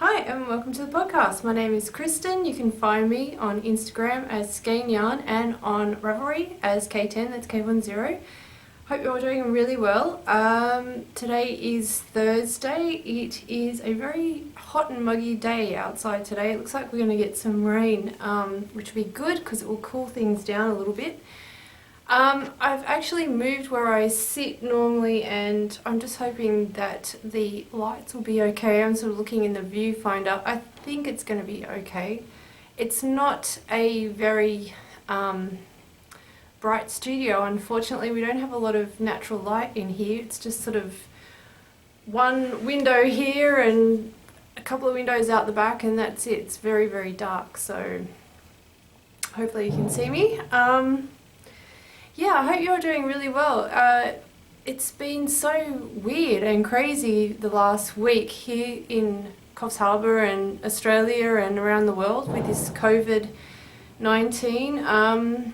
Hi and welcome to the podcast. My name is Kristen. You can find me on Instagram as Skein and on Ravelry as K10, that's K10. Hope you're all doing really well. Today is Thursday. It is a very hot and muggy day outside today. It looks like we're going to get some rain, which will be good because it will cool things down a little bit. I've actually moved where I sit normally, and I'm just hoping that the lights will be okay. I'm sort of looking in the viewfinder. I think it's going to be okay. It's not a very bright studio, unfortunately. We don't have a lot of natural light in here. It's just sort of one window here and a couple of windows out the back, and that's it. It's very, very dark, so hopefully you can see me. Yeah, I hope you're doing really well. It's been so weird and crazy the last week here in Coffs Harbour and Australia and around the world with this COVID-19.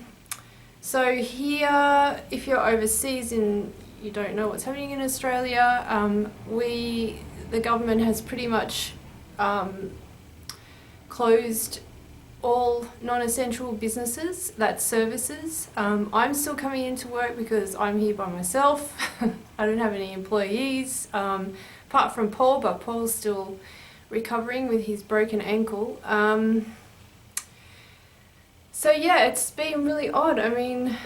So here, if you're overseas and you don't know what's happening in Australia, the government has pretty much closed all non-essential businesses, that's services. I'm still coming into work because I'm here by myself. I don't have any employees, apart from Paul, but Paul's still recovering with his broken ankle. So yeah, it's been really odd. I mean,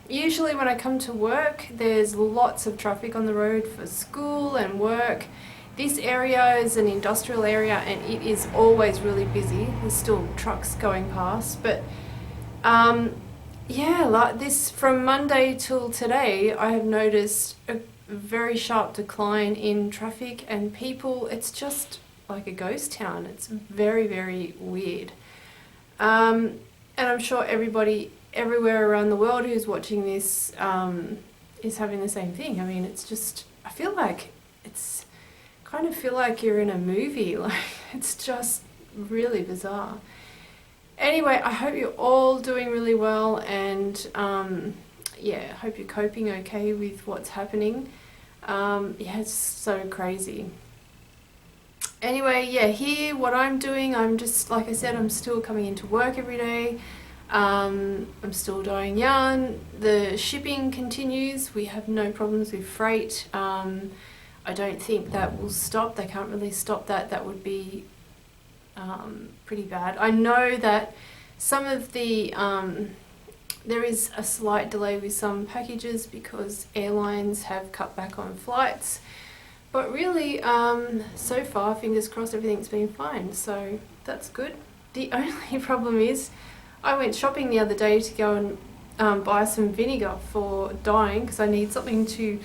usually when I come to work, there's lots of traffic on the road for school and work. This area is an industrial area and it is always really busy. There's still trucks going past, but yeah, like this from Monday till today, I have noticed a very sharp decline in traffic and people. It's just like a ghost town. It's very, very weird. And I'm sure everybody everywhere around the world who's watching this is having the same thing. I mean, it's just, I feel like you're in a movie. Like, it's just really bizarre. Anyway, I hope you're all doing really well, and yeah, I hope you're coping okay with what's happening. Yeah, it's so crazy. Anyway, yeah, here what I'm doing, I'm just, like I said, I'm still coming into work every day. I'm still dyeing yarn. The shipping continues. We have no problems with freight. I don't think that will stop. They can't really stop that. That would be pretty bad. I know that some of the there is a slight delay with some packages because airlines have cut back on flights, but really so far, fingers crossed, everything's been fine, so that's good. The only problem is I went shopping the other day to go and buy some vinegar for dyeing because I need something to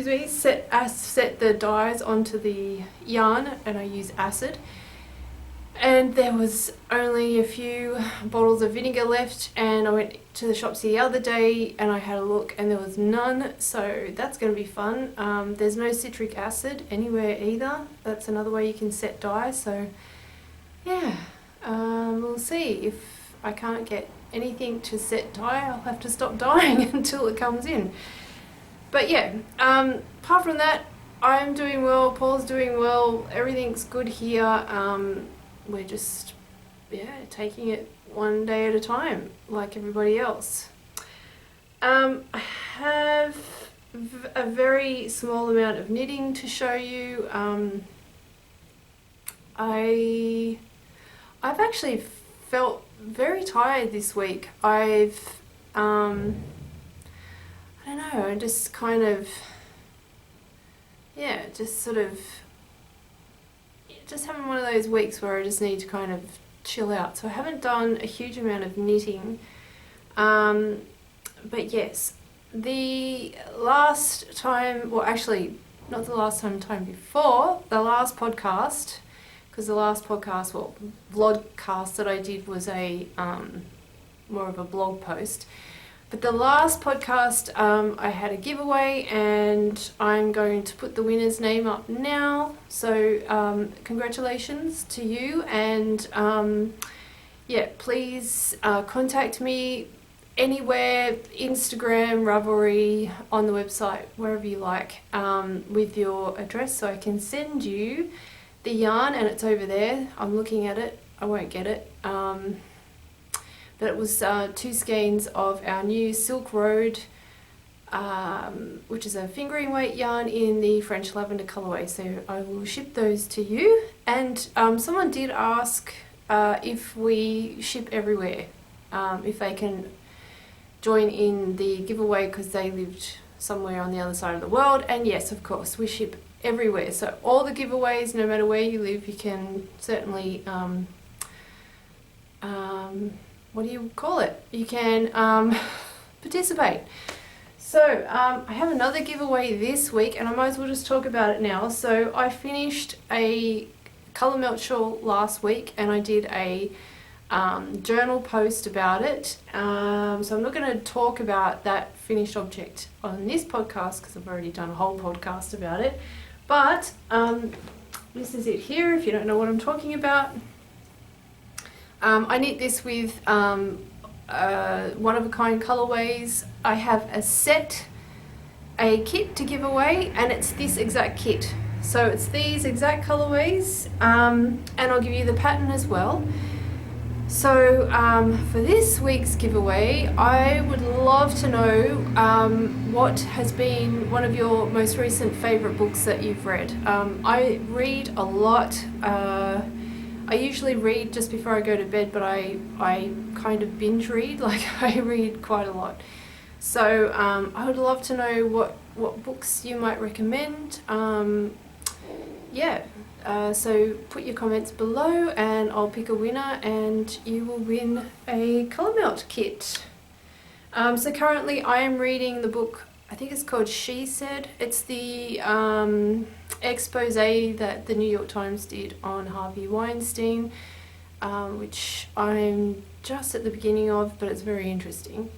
set the dyes onto the yarn, and I use acid. And there was only a few bottles of vinegar left, and I went to the shops the other day and I had a look and there was none, so that's going to be fun. There's no citric acid anywhere either. That's another way you can set dye, so yeah, we'll see. If I can't get anything to set dye, I'll have to stop dyeing until it comes in. But yeah, apart from that, I'm doing well, Paul's doing well, everything's good here. We're just, taking it one day at a time, like everybody else. I have a very small amount of knitting to show you. I've actually felt very tired this week. I don't know, I just kind of, just having one of those weeks where I just need to kind of chill out. So I haven't done a huge amount of knitting, but yes, the last time, well actually not the last time before, the last podcast, because the last podcast, vlogcast that I did was a more of a blog post. But the last podcast, I had a giveaway, and I'm going to put the winner's name up now. So congratulations to you, and yeah, please contact me anywhere, Instagram, Ravelry, on the website, wherever you like, with your address, so I can send you the yarn, and it's over there. I'm looking at it. I won't get it. But it was 2 skeins of our new Silk Road, which is a fingering weight yarn in the French lavender colourway. So I will ship those to you. And someone did ask if we ship everywhere, if they can join in the giveaway because they lived somewhere on the other side of the world. And yes, of course, we ship everywhere. So all the giveaways, no matter where you live, you can certainly, what do you call it? You can participate. So I have another giveaway this week, and I might as well just talk about it now. So I finished a colour melt shawl last week, and I did a journal post about it. So I'm not going to talk about that finished object on this podcast because I've already done a whole podcast about it. But this is it here, if you don't know what I'm talking about. I knit this with one-of-a-kind colorways. I have a kit to give away, and it's this exact kit. So it's these exact colorways, and I'll give you the pattern as well. So for this week's giveaway, I would love to know what has been one of your most recent favourite books that you've read. I read a lot. I usually read just before I go to bed, but I kind of binge read, like I read quite a lot. So I would love to know what books you might recommend. So put your comments below and I'll pick a winner and you will win a colour melt kit. So currently I am reading the book, I think it's called She Said. It's the expose that the New York Times did on Harvey Weinstein, which I'm just at the beginning of, but it's very interesting.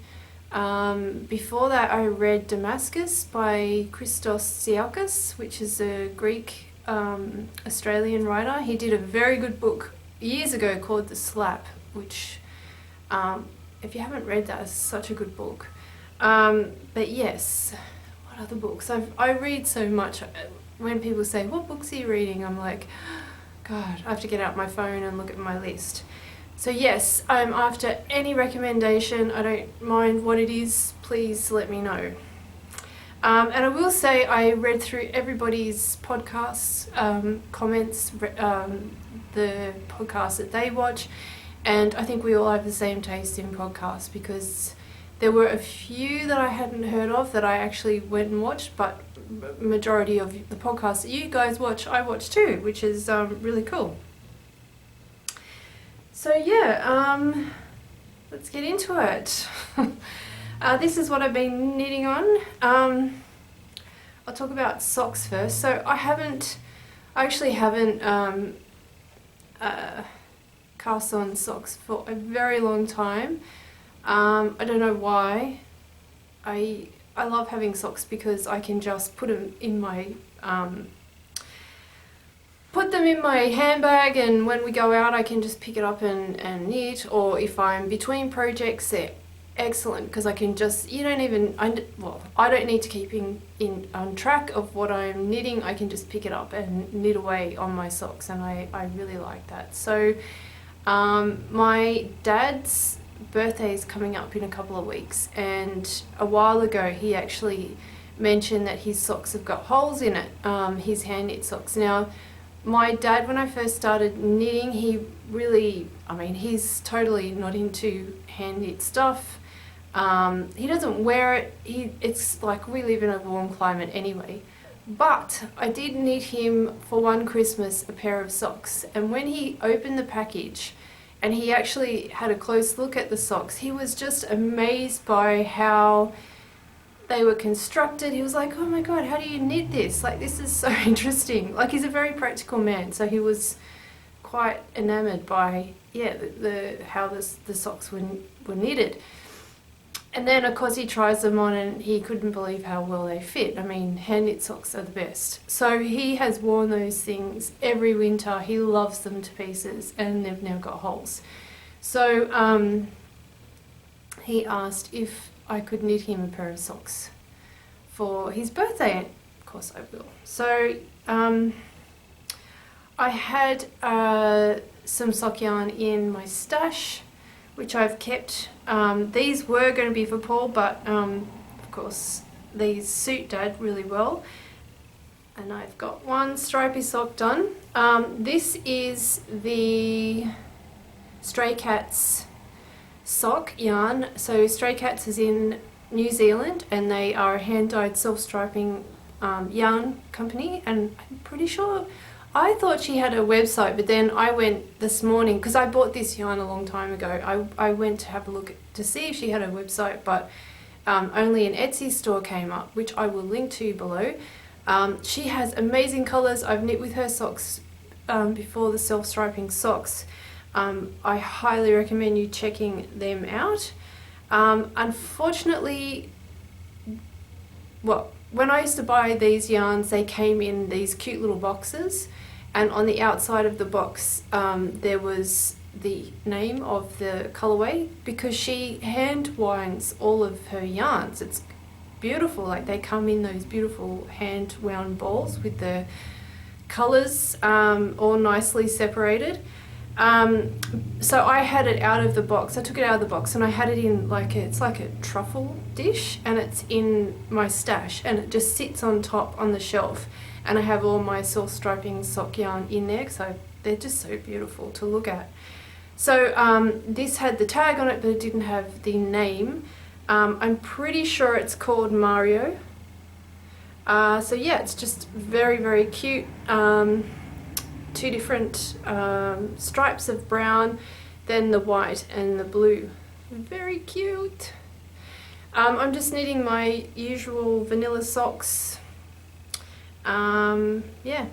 Before that I read Damascus by Christos Tsiakis, which is a Greek Australian writer. He did a very good book years ago called The Slap, which if you haven't read that, it's such a good book. But yes, what other books? I read so much. When people say, what books are you reading? I'm like, God, I have to get out my phone and look at my list. So yes, I'm after any recommendation. I don't mind what it is, please let me know. And I will say I read through everybody's podcasts, comments, the podcasts that they watch, and I think we all have the same taste in podcasts, because there were a few that I hadn't heard of that I actually went and watched, but majority of the podcasts that you guys watch, I watch too, which is really cool. So yeah, let's get into it. This is what I've been knitting on. I'll talk about socks first. So I actually haven't cast on socks for a very long time. I don't know why. I love having socks because I can just put them in my handbag, and when we go out I can just pick it up and knit, or if I'm between projects they're excellent because I can just, I don't need to keep on track of what I'm knitting. I can just pick it up and knit away on my socks, and I really like that. So my dad's birthday is coming up in a couple of weeks, and a while ago he actually mentioned that his socks have got holes in it, his hand knit socks. Now my dad, when I first started knitting, he's totally not into hand knit stuff. He doesn't wear it. It's like we live in a warm climate anyway. But I did knit him for one Christmas a pair of socks, and when he opened the package and he actually had a close look at the socks, he was just amazed by how they were constructed. He was like, oh my God, how do you knit this? Like, this is so interesting. Like, he's a very practical man, so he was quite enamored by how the socks were knitted. And then of course he tries them on and he couldn't believe how well they fit. I mean, hand knit socks are the best. So he has worn those things every winter. He loves them to pieces, and they've now got holes. So he asked if I could knit him a pair of socks for his birthday, and of course I will. So I had some sock yarn in my stash, which I've kept. These were going to be for Paul, but of course these suit Dad really well. And I've got one stripy sock done. This is the Stray Cats sock yarn. So Stray Cats is in New Zealand, and they are a hand-dyed self-striping yarn company, and I'm pretty sure, I thought she had a website, but then I went this morning, because I bought this yarn a long time ago, I went to have a look to see if she had a website, but only an Etsy store came up, which I will link to below. She has amazing colours. I've knit with her socks before, the self-striping socks. I highly recommend you checking them out. Unfortunately, well, when I used to buy these yarns, they came in these cute little boxes, and on the outside of the box there was the name of the colourway, because she hand winds all of her yarns. It's beautiful, like they come in those beautiful hand wound balls with the colours all nicely separated. So I had it out of the box. I took it out of the box and I had it in it's like a truffle dish, and it's in my stash, and it just sits on top on the shelf, and I have all my self-striping sock yarn in there, because they're just so beautiful to look at. So this had the tag on it, but it didn't have the name. I'm pretty sure it's called Mario. So yeah, it's just very, very cute. Two different stripes of brown, then the white and the blue. Very cute. I'm just knitting my usual vanilla socks. Yeah.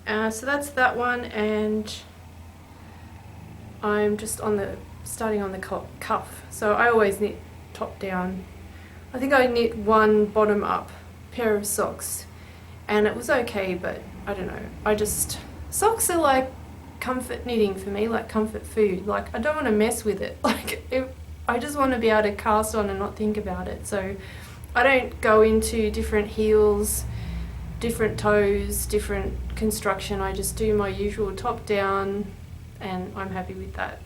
So that's that one, and I'm just starting on the cuff. So I always knit top down. I think I knit one bottom up pair of socks, and it was okay, but I don't know. Socks are like comfort knitting for me, like comfort food. Like, I don't want to mess with it. I just want to be able to cast on and not think about it. So I don't go into different heels, different toes, different construction. I just do my usual top down, and I'm happy with that.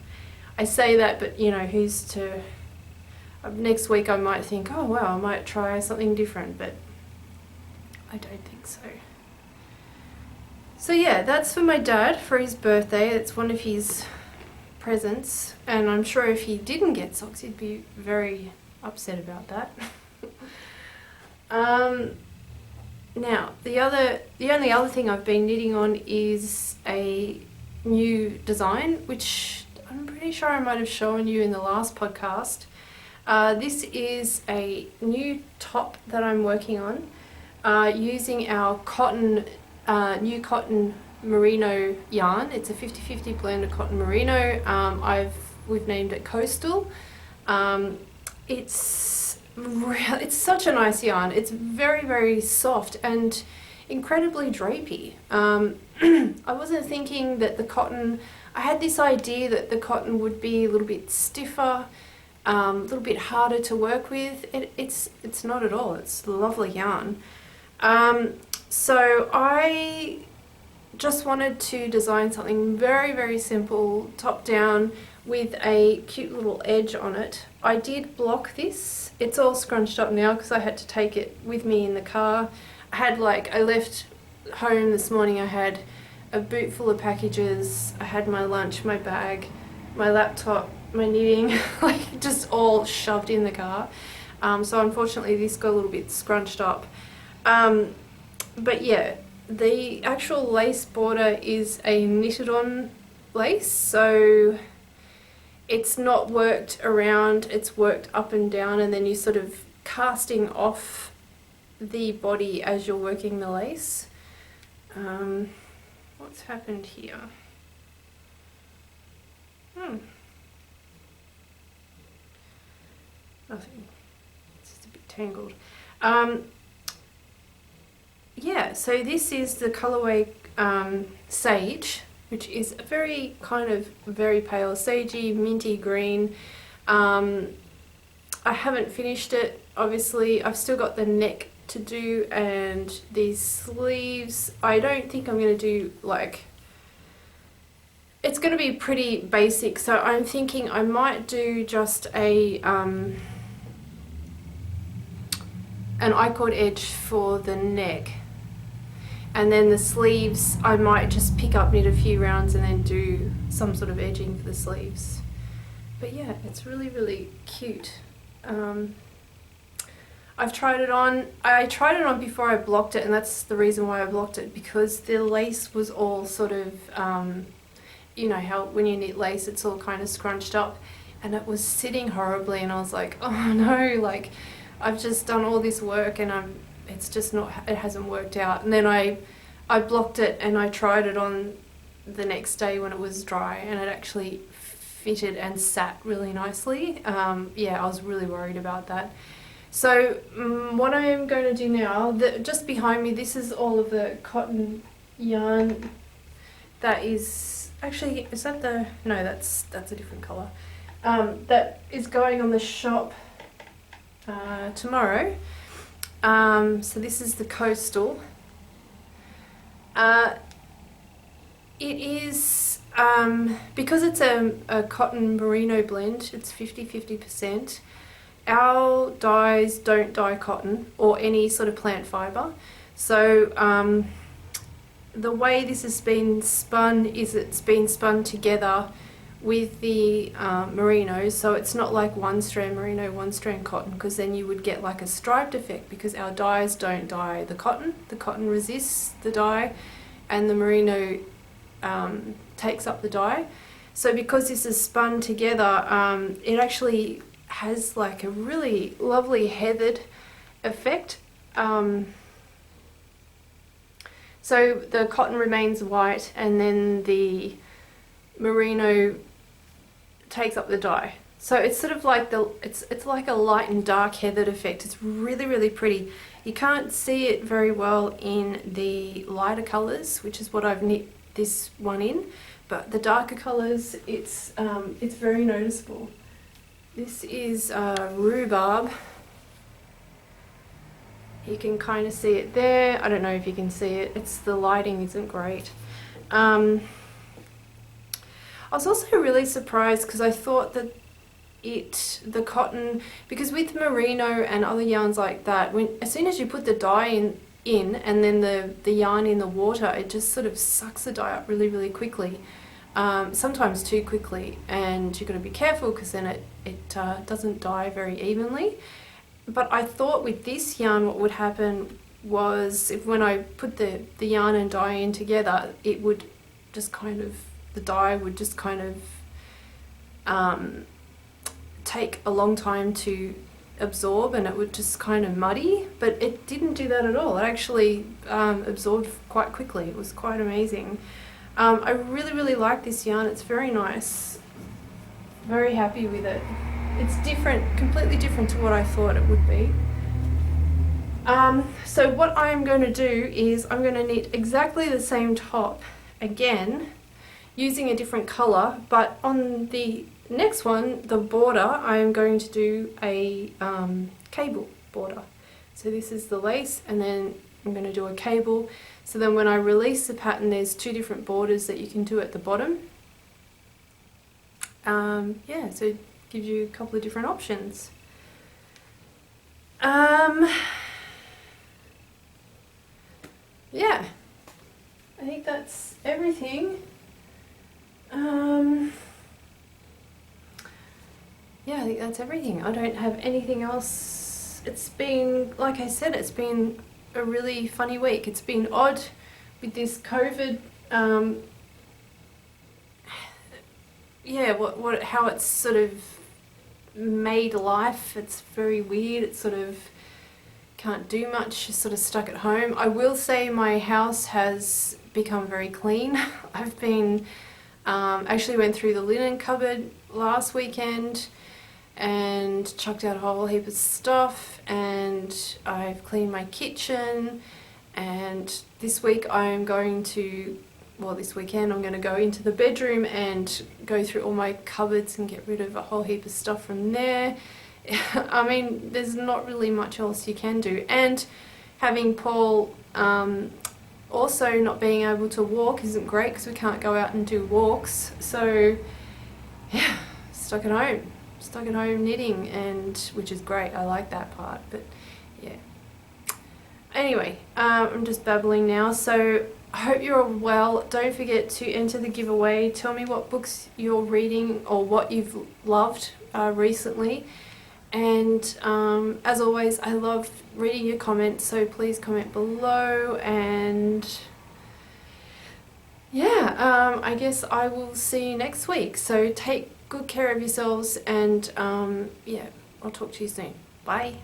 I say that, but you know, who's to... Next week I might think, oh wow, I might try something different, but I don't think so. So yeah, that's for my dad for his birthday. It's one of his presents, and I'm sure if he didn't get socks, he'd be very upset about that. Now, the only other thing I've been knitting on is a new design, which I'm pretty sure I might have shown you in the last podcast. This is a new top that I'm working on using our new cotton merino yarn. It's a 50-50 blend of cotton merino. We've named it Coastal. It's such a nice yarn. It's very, very soft and incredibly drapey. I wasn't thinking that the cotton... I had this idea that the cotton would be a little bit stiffer, a little bit harder to work with. It's not at all. It's lovely yarn. So I just wanted to design something very, very simple, top down, with a cute little edge on it. I did block this. It's all scrunched up now because I had to take it with me in the car. I left home this morning, I had a boot full of packages, I had my lunch, my bag, my laptop, my knitting, just all shoved in the car. So unfortunately this got a little bit scrunched up. But yeah, the actual lace border is a knitted on lace, so it's not worked around, it's worked up and down, and then you're sort of casting off the body as you're working the lace. What's happened here? Nothing. It's just a bit tangled. Yeah, so this is the colourway Sage, which is a very pale sagey, minty green. I haven't finished it, obviously. I've still got the neck to do and these sleeves. I don't think I'm going to do like, it's going to be pretty basic, so I'm thinking I might do just an I-cord edge for the neck, and then the sleeves I might just pick up, knit a few rounds and then do some sort of edging for the sleeves. But yeah, it's really, really cute. I've tried it on. I tried it on before I blocked it, and that's the reason why I blocked it, because the lace was all sort of, you know how when you knit lace it's all kind of scrunched up, and it was sitting horribly, and I was like, oh no, like I've just done all this work and it's just not, it hasn't worked out. And then I blocked it and I tried it on the next day when it was dry, and it actually fitted and sat really nicely. Yeah, I was really worried about that. So what I am going to do now, just behind me, this is all of the cotton yarn that is, actually, is that the, no, that's a different colour, that is going on the shop tomorrow. So this is the coastal. It is, because it's a cotton merino blend, it's 50-50%. Our dyes don't dye cotton or any sort of plant fibre. So the way this has been spun is it's been spun together with the merino, so it's not like one strand merino, one strand cotton, because then you would get like a striped effect, because our dyes don't dye the cotton. The cotton resists the dye and the merino takes up the dye. So because this is spun together, it actually has like a really lovely heathered effect. So the cotton remains white and then the merino takes up the dye. So it's sort of like it's like a light and dark heathered effect. It's really, really pretty. You can't see it very well in the lighter colours, which is what I've knit this one in, but the darker colours, it's very noticeable. This is rhubarb. You can kind of see it there. I don't know if you can see it. The lighting isn't great. I was also really surprised because I thought that the cotton, because with merino and other yarns like that, as soon as you put the dye in and then the yarn in the water, it just sort of sucks the dye up really, really quickly. Sometimes too quickly, and you've got to be careful because then it doesn't dye very evenly. But I thought with this yarn what would happen was when I put the yarn and dye in together, it would just kind of, the dye would just kind of take a long time to absorb, and it would just kind of muddy, but it didn't do that at all. It actually absorbed quite quickly. It was quite amazing. I really, really like this yarn. It's very nice. Very happy with it. It's different, completely different to what I thought it would be. So what I'm going to do is I'm going to knit exactly the same top again, using a different colour, but on the next one, the border, I'm going to do a cable border. So this is the lace, and then I'm going to do a cable. So then when I release the pattern, there's two different borders that you can do at the bottom. Yeah, so it gives you a couple of different options. Yeah, I think that's everything. Yeah, I think that's everything. I don't have anything else. It's been, like I said, it's been a really funny week. It's been odd with this COVID. Yeah, how it's sort of made life. It's very weird. It's sort of can't do much. Just sort of stuck at home. I will say my house has become very clean. I've been actually went through the linen cupboard last weekend and chucked out a whole heap of stuff, and I've cleaned my kitchen, and this week I'm going to, well, this weekend I'm going to go into the bedroom and go through all my cupboards and get rid of a whole heap of stuff from there. I mean, there's not really much else you can do. And having Paul also not being able to walk isn't great because we can't go out and do walks. So yeah, stuck at home knitting, and which is great. I like that part, but yeah. Anyway, I'm just babbling now. So I hope you're all well. Don't forget to enter the giveaway. Tell me what books you're reading or what you've loved recently. And as always, I love reading your comments, so please comment below. And yeah, I guess I will see you next week. So take good care of yourselves, and yeah, I'll talk to you soon. Bye.